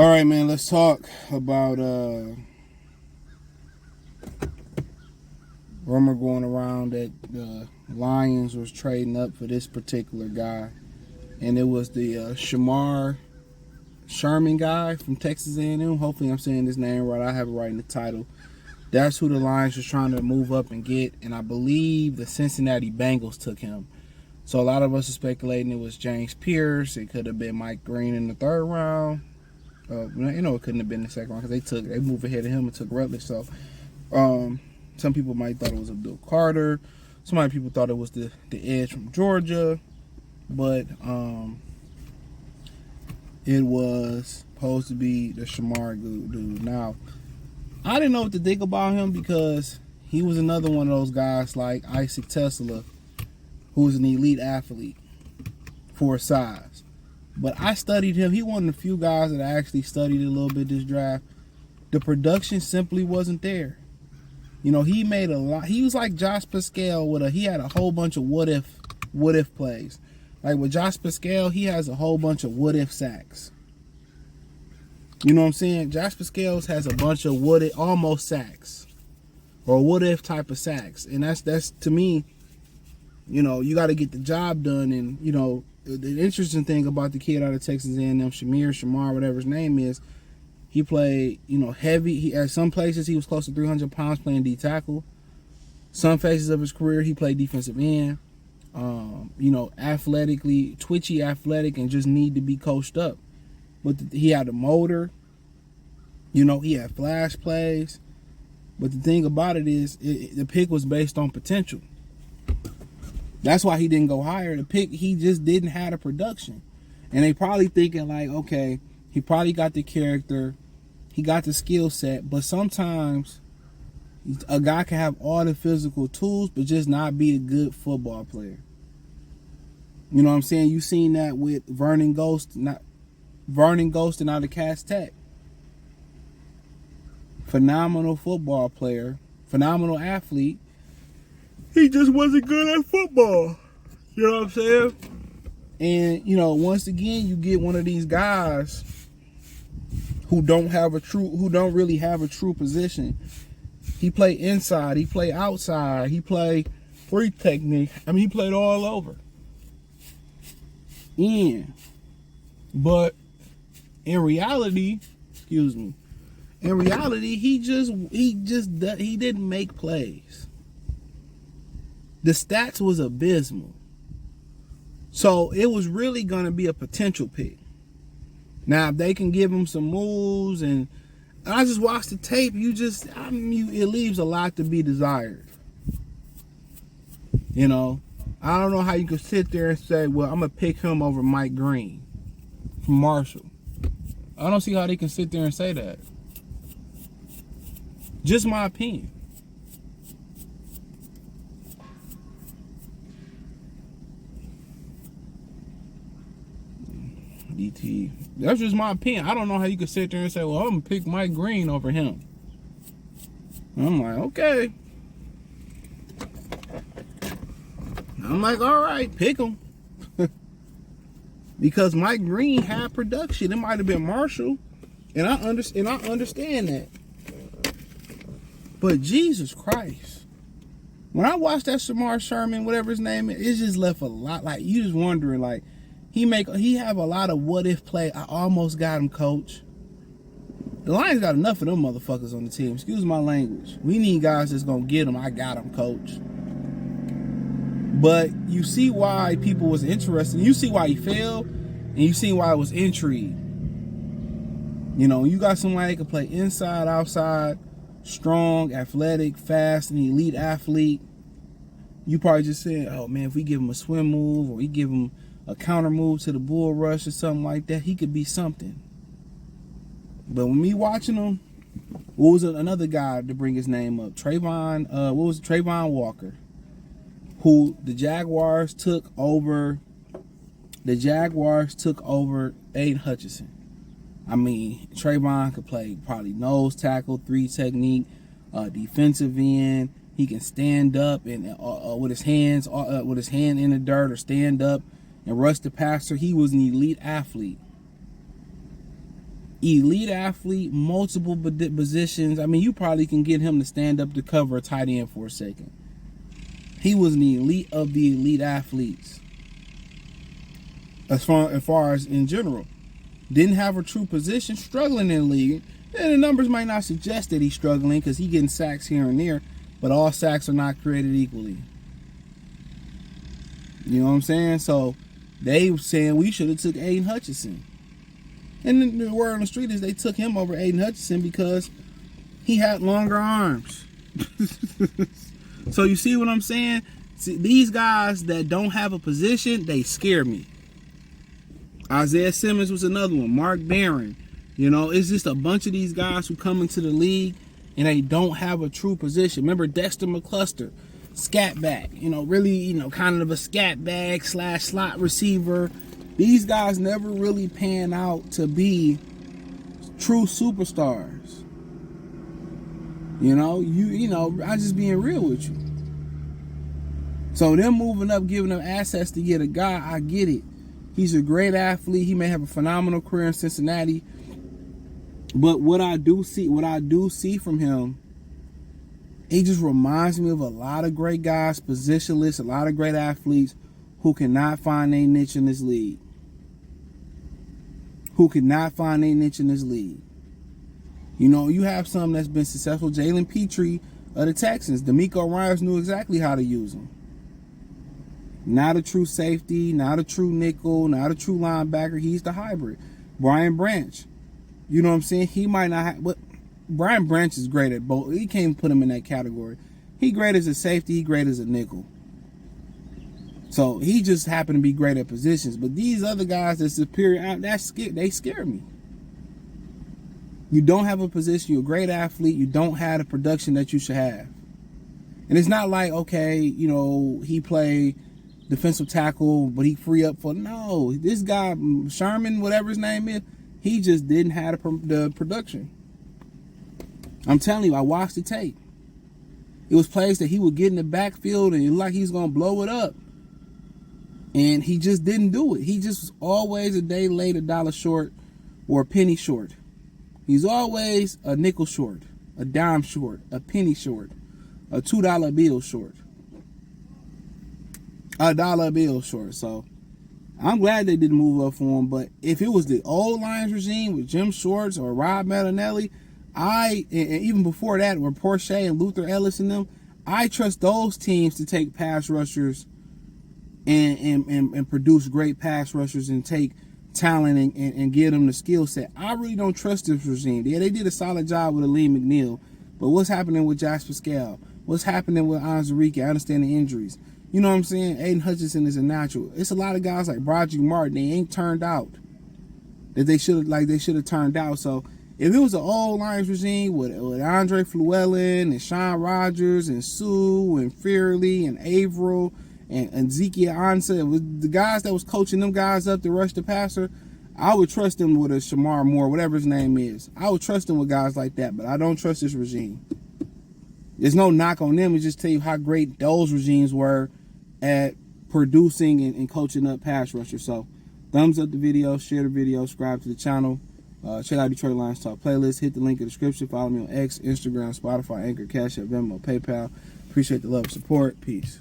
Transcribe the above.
All right, man. Let's talk about rumor going around that the Lions was trading up for this particular guy, and it was the Shamar Sherman guy from Texas A&M. Hopefully, I'm saying his name right. I have it right in the title. That's who the Lions was trying to move up and get, and I believe the Cincinnati Bengals took him. So a lot of us are speculating it was James Pierce. It could have been Mike Green in the third round. It couldn't have been the second round because they moved ahead of him and took Rutledge. So some people might thought it was Abdul Carter. Some other people thought it was the edge from Georgia. But it was supposed to be the Shamar dude. Now, I didn't know what to think about him because he was another one of those guys like Isaac Tesla, who was an elite athlete for his size. But I studied him. He one of the few guys that I actually studied a little bit this draft. The production simply wasn't there. He made a lot. He was like Josh Pascal he had a whole bunch of what if plays. Like with Josh Pascal, he has a whole bunch of what if sacks. You know what I'm saying? Josh Pascal has a bunch of what if almost sacks or what if type of sacks, and that's to me. You got to get the job done, and the interesting thing about the kid out of Texas A&M, Shamar, whatever his name is, he played, heavy. He at some places he was close to 300 pounds playing D tackle. Some phases of his career he played defensive end. Athletically, twitchy, athletic, and just need to be coached up. But he had a motor. He had flash plays. But the thing about it is, the pick was based on potential. That's why he didn't go higher. The pick, he just didn't have the production. And they probably thinking like, okay, he probably got the character, he got the skill set, but sometimes a guy can have all the physical tools, but just not be a good football player. You know what I'm saying? You seen that with Vernon Gholston out of Cass Tech. Phenomenal football player, phenomenal athlete. He just wasn't good at football. You know what I'm saying? And, once again, you get one of these guys who don't really have a true position. He played inside, he played outside, he played free technique. He played all over. But in reality, he didn't make plays. The stats was abysmal. So it was really going to be a potential pick. Now, if they can give him some moves, and I just watched the tape, it leaves a lot to be desired. I don't know how you could sit there and say, well, I'm going to pick him over Mike Green from Marshall. I don't see how they can sit there and say that. Just my opinion. DT. That's just my opinion. I don't know how you could sit there and say, well, I'm going to pick Mike Green over him. I'm like, okay. I'm like, all right, pick him. Because Mike Green had production. It might have been Marshall. And I understand that. But Jesus Christ. When I watched that Shamar Sherman, whatever his name is, it just left a lot. Like, you just wondering, like, he have a lot of what if play. I almost got him, coach. The Lions got enough of them motherfuckers on the team. Excuse my language. We need guys that's going to get them. I got him, coach. But you see why people was interested. You see why he failed. And you see why it was intrigue. You got somebody that can play inside, outside, strong, athletic, fast, and elite athlete. You probably just saying, oh, man, if we give him a swim move or we give him a counter move to the bull rush or something like that, he could be something. But when me watching him, what was another guy to bring his name up? Trayvon Walker, who the Jaguars took over Aiden Hutchinson. Trayvon could play probably nose tackle, 3 technique, defensive end. He can stand up and with his hand in the dirt, or stand up and rush the passer. He was an elite athlete. elite athlete, multiple positions. I mean, you probably can get him to stand up to cover a tight end for a second. He was an elite of the elite athletes. As far as in general. Didn't have a true position, struggling in the league. And the numbers might not suggest that he's struggling because he's getting sacks here and there, but all sacks are not created equally. You know what I'm saying? So they were saying we should have took Aiden Hutchinson. And the word on the street is they took him over Aiden Hutchinson because he had longer arms. So you see what I'm saying? See, these guys that don't have a position, they scare me. Isaiah Simmons was another one. Mark Barron. You know, it's just a bunch of these guys who come into the league and they don't have a true position. Remember Dexter McCluster, scat back. You know, really, you know, kind of a scat bag / slot receiver. These guys never really pan out to be true superstars. You know, I'm just being real with you. So them moving up, giving them assets to get a guy, I get it. He's a great athlete. He may have a phenomenal career in Cincinnati. But what I do see from him, he just reminds me of a lot of great guys, positionless, a lot of great athletes who cannot find a niche in this league. You know, you have some that's been successful. Jalen Petrie of the Texans. D'Amico Ryans knew exactly how to use him. Not a true safety, not a true nickel, not a true linebacker. He's the hybrid. Brian Branch. You know what I'm saying? He might not have, but Brian Branch is great at both. He can't put him in that category. He great as a safety. He great as a nickel. So he just happened to be great at positions. But these other guys that's superior, they scare me. You don't have a position. You're a great athlete. You don't have the production that you should have. And it's not like, okay, you know, he played defensive tackle, but he free up for, no. This guy, Sherman, whatever his name is, he just didn't have the production. I'm telling you, I watched the tape. It was plays that he would get in the backfield and it looked like he's going to blow it up. And he just didn't do it. He just was always a day late, $1 short, or a penny short. He's always a nickel short, a dime short, a penny short, a $2 bill short, a $1 bill short. So I'm glad they didn't move up for him. But if it was the old Lions regime with Jim Schwartz or Rob Marinelli, and even before that, with Porsche and Luther Ellis and them, I trust those teams to take pass rushers and produce great pass rushers and take talent and give them the skill set. I really don't trust this regime. Yeah, they did a solid job with Aleem McNeil, but what's happening with Jasper Pascal? What's happening with Onwuzurike? I understand the injuries. You know what I'm saying? Aiden Hutchinson is a natural. It's a lot of guys like Broderick Martin. They ain't turned out that they should have turned out. So if it was an old Lions regime with Andre Fluellen and Sean Rogers and Sue and Fairley and Averill and Ezekiel Ansah, it was the guys that was coaching them guys up to rush the passer, I would trust them with a Shamar Moore, whatever his name is. I would trust them with guys like that, but I don't trust this regime. There's no knock on them. It just tell you how great those regimes were at producing and coaching up pass rushers. So thumbs up the video, share the video, subscribe to the channel. Check out Detroit Lions Talk playlist. Hit the link in the description. Follow me on X, Instagram, Spotify, Anchor, Cash App, Venmo, PayPal. Appreciate the love and support. Peace.